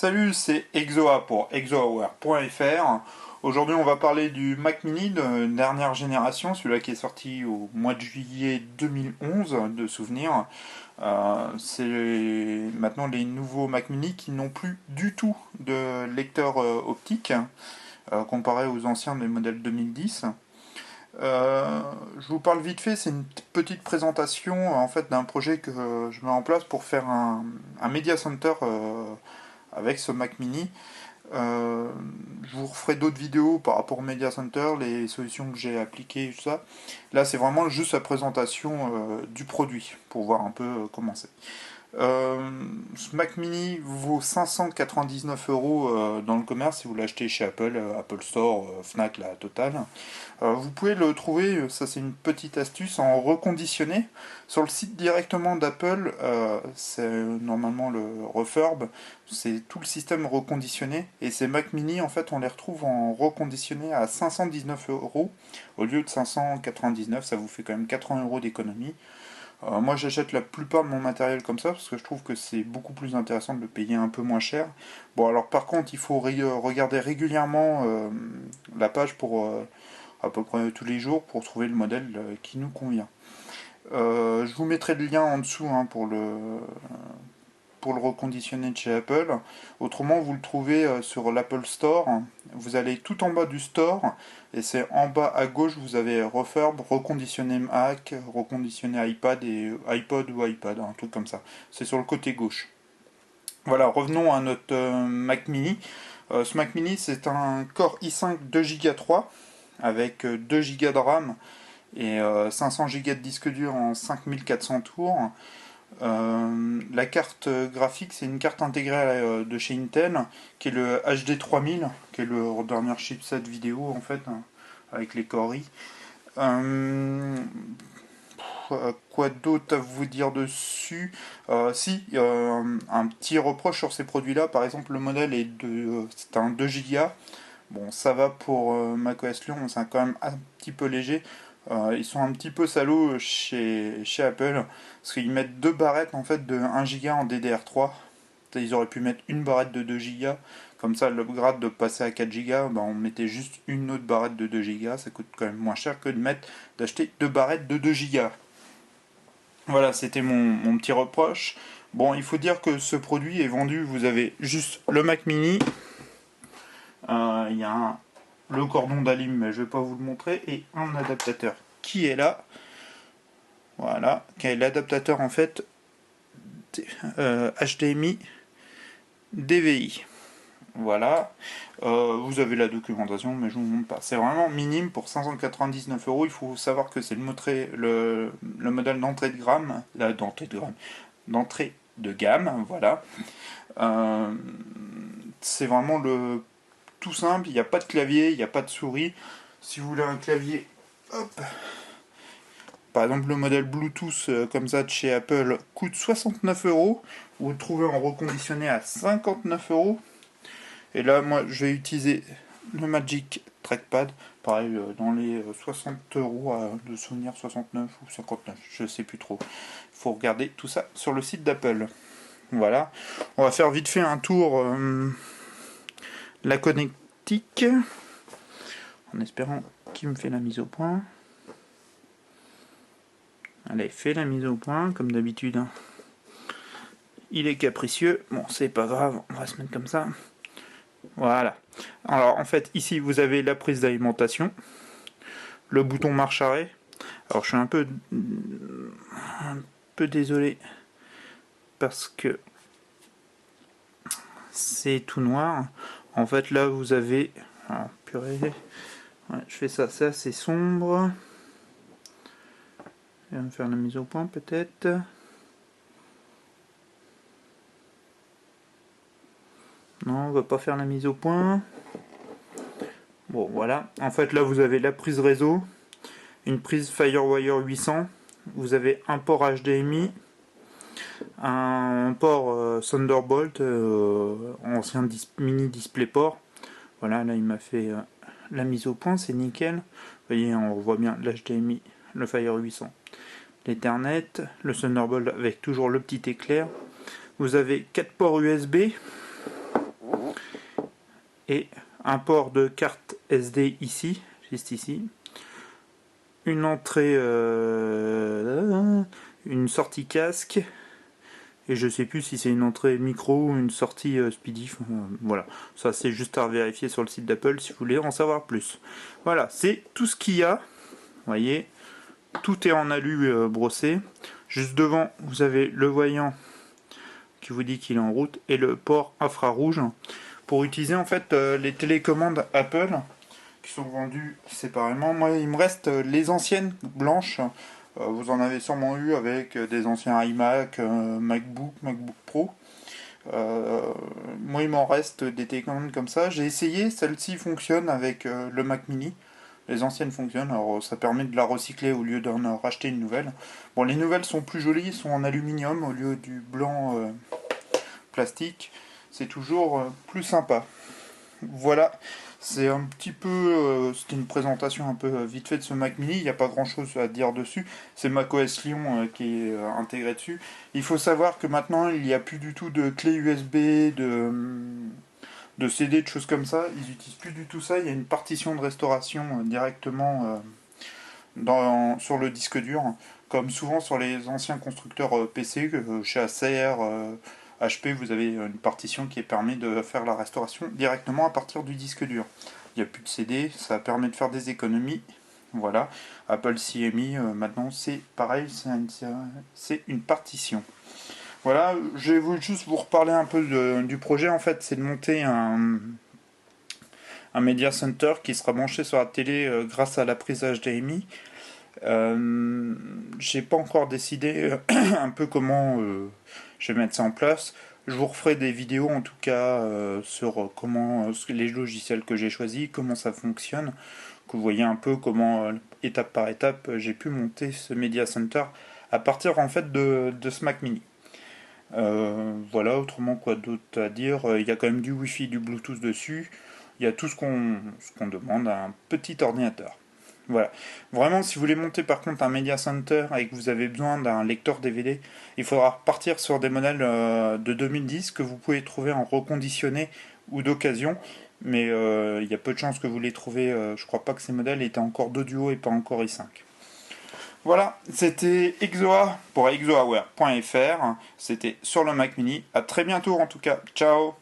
Salut, c'est Exoa pour exoaware.fr. Aujourd'hui, on va parler du Mac Mini de dernière génération, celui-là qui est sorti au mois de juillet 2011, de souvenir. C'est maintenant les nouveaux Mac Mini qui n'ont plus du tout de lecteur optique, comparé aux anciens des modèles 2010. Je vous parle vite fait, c'est une petite présentation en fait d'un projet que je mets en place pour faire un Media Center avec ce Mac Mini. Je vous referai d'autres vidéos par rapport au Media Center, les solutions que j'ai appliquées, tout ça. Là, c'est vraiment juste la présentation du produit pour voir un peu comment c'est. Ce Mac Mini vaut 599 € dans le commerce si vous l'achetez chez Apple, Apple Store, Fnac, la totale. Vous pouvez le trouver, ça c'est une petite astuce, en reconditionné. Sur le site directement d'Apple, c'est normalement le refurb, c'est tout le système reconditionné. Et ces Mac Mini, en fait, on les retrouve en reconditionné à 519 € au lieu de 599, ça vous fait quand même 80 € d'économie. Moi j'achète la plupart de mon matériel comme ça parce que je trouve que c'est beaucoup plus intéressant de le payer un peu moins cher. Bon alors par contre il faut regarder régulièrement la page pour à peu près tous les jours pour trouver le modèle qui nous convient. Je vous mettrai le lien en dessous hein, pour le reconditionner de chez Apple. Autrement, vous le trouvez sur l'Apple Store. Vous allez tout en bas du store et c'est en bas à gauche, vous avez Refurb, reconditionner Mac, reconditionner iPad et iPod ou iPad, un truc comme ça. C'est sur le côté gauche. Voilà, revenons à notre Mac Mini. Ce Mac Mini, c'est un Core i5 2 Go 3 avec 2 Go de RAM et 500 Go de disque dur en 5400 tours. La carte graphique, c'est une carte intégrée de chez Intel, qui est le HD 3000, qui est le dernier chipset vidéo en fait, hein, avec les Core i. Quoi d'autre à vous dire dessus? Si, un petit reproche sur ces produits-là, par exemple le modèle c'est un 2 Go. Bon, ça va pour macOS Lion, c'est quand même un petit peu léger. Ils sont un petit peu salauds chez Apple, parce qu'ils mettent deux barrettes en fait de 1 Go en DDR3. Ils auraient pu mettre une barrette de 2 Go, comme ça l'upgrade de passer à 4 Go, on mettait juste une autre barrette de 2 Go, ça coûte quand même moins cher que d'acheter deux barrettes de 2 Go. Voilà, c'était mon petit reproche. Bon, il faut dire que ce produit est vendu, vous avez juste le Mac Mini, il y a le cordon d'Alim, mais je vais pas vous le montrer, et un adaptateur qui est là. Voilà, qui est l'adaptateur en fait HDMI DVI. Voilà, vous avez la documentation, mais je vous montre pas. C'est vraiment minime pour 599 €. Il faut savoir que c'est le modèle d'entrée de gamme, d'entrée de gamme, voilà. C'est vraiment le tout simple. Il n'y a pas de clavier, il n'y a pas de souris. Si vous voulez un clavier, hop. Par exemple, le modèle Bluetooth comme ça de chez Apple coûte 69 €. Vous le trouvez en reconditionné à 59 €. Et là, moi, je vais utiliser le Magic Trackpad. Pareil, dans les 60 € de souvenir, 69 ou 59, je sais plus trop. Il faut regarder tout ça sur le site d'Apple. Voilà. On va faire vite fait un tour la connectique. En espérant qu'il me fait la mise au point. Allez, fait la mise au point, comme d'habitude. Il est capricieux. Bon, c'est pas grave, on va se mettre comme ça. Voilà. Alors, en fait, ici, vous avez la prise d'alimentation, le bouton marche-arrêt. Alors, je suis un peu désolé parce que c'est tout noir. En fait, là, vous avez... Alors, purée. Ouais, je fais ça, c'est assez sombre. Je vais me faire la mise au point, peut-être. Non, on va pas faire la mise au point. Bon, voilà. En fait, là, vous avez la prise réseau, une prise Firewire 800, vous avez un port HDMI, un port Thunderbolt, ancien mini DisplayPort. Voilà, là, il m'a fait la mise au point, c'est nickel. Vous voyez, on voit bien l'HDMI, le Fire 800, l'Ethernet, le Thunderbolt avec toujours le petit éclair. Vous avez 4 ports USB. et un port de carte SD ici, juste ici, une entrée, une sortie casque, et je sais plus si c'est une entrée micro ou une sortie speedy. Voilà, ça c'est juste à vérifier sur le site d'Apple si vous voulez en savoir plus. Voilà, c'est tout ce qu'il y a. Vous voyez, tout est en alu brossé. Juste devant, vous avez le voyant qui vous dit qu'il est en route et le port infrarouge pour utiliser en fait les télécommandes Apple qui sont vendues séparément. Moi, il me reste les anciennes blanches. Vous en avez sûrement eu avec des anciens iMac, MacBook Pro. Moi, il m'en reste des télécommandes comme ça. J'ai essayé, celle-ci fonctionne avec le Mac Mini. Les anciennes fonctionnent, alors ça permet de la recycler au lieu d'en racheter une nouvelle. Bon, les nouvelles sont plus jolies, sont en aluminium au lieu du blanc plastique. C'est toujours plus sympa. Voilà, c'est un petit peu, c'était une présentation un peu vite fait de ce Mac Mini. Il n'y a pas grand chose à dire dessus. C'est macOS Lyon qui est intégré dessus. Il faut savoir que maintenant il n'y a plus du tout de clé USB, de CD, de choses comme ça. Ils n'utilisent plus du tout ça. Il y a une partition de restauration directement sur le disque dur, comme souvent sur les anciens constructeurs PC, chez Acer, HP, vous avez une partition qui permet de faire la restauration directement à partir du disque dur. Il n'y a plus de CD, ça permet de faire des économies. Voilà, Apple CMI, maintenant c'est pareil, c'est une partition. Voilà, je vais juste vous reparler un peu du projet. En fait, c'est de monter un Media Center qui sera branché sur la télé grâce à la prise HDMI. J'ai pas encore décidé un peu comment je vais mettre ça en place. Je vous referai des vidéos en tout cas sur comment les logiciels que j'ai choisis, comment ça fonctionne, que vous voyez un peu comment étape par étape j'ai pu monter ce Media Center à partir en fait de ce Mac Mini. Voilà, autrement quoi d'autre à dire. Il y a quand même du Wi-Fi, du Bluetooth dessus. Il y a tout ce qu'on demande à un petit ordinateur. Voilà. Vraiment, si vous voulez monter par contre un Media Center et que vous avez besoin d'un lecteur DVD, il faudra partir sur des modèles de 2010 que vous pouvez trouver en reconditionné ou d'occasion. Mais il y a peu de chances que vous les trouvez. Je crois pas que ces modèles étaient encore d'audio et pas encore i5. Voilà, c'était Exoa pour exoaware.fr. C'était sur le Mac Mini. À très bientôt en tout cas. Ciao.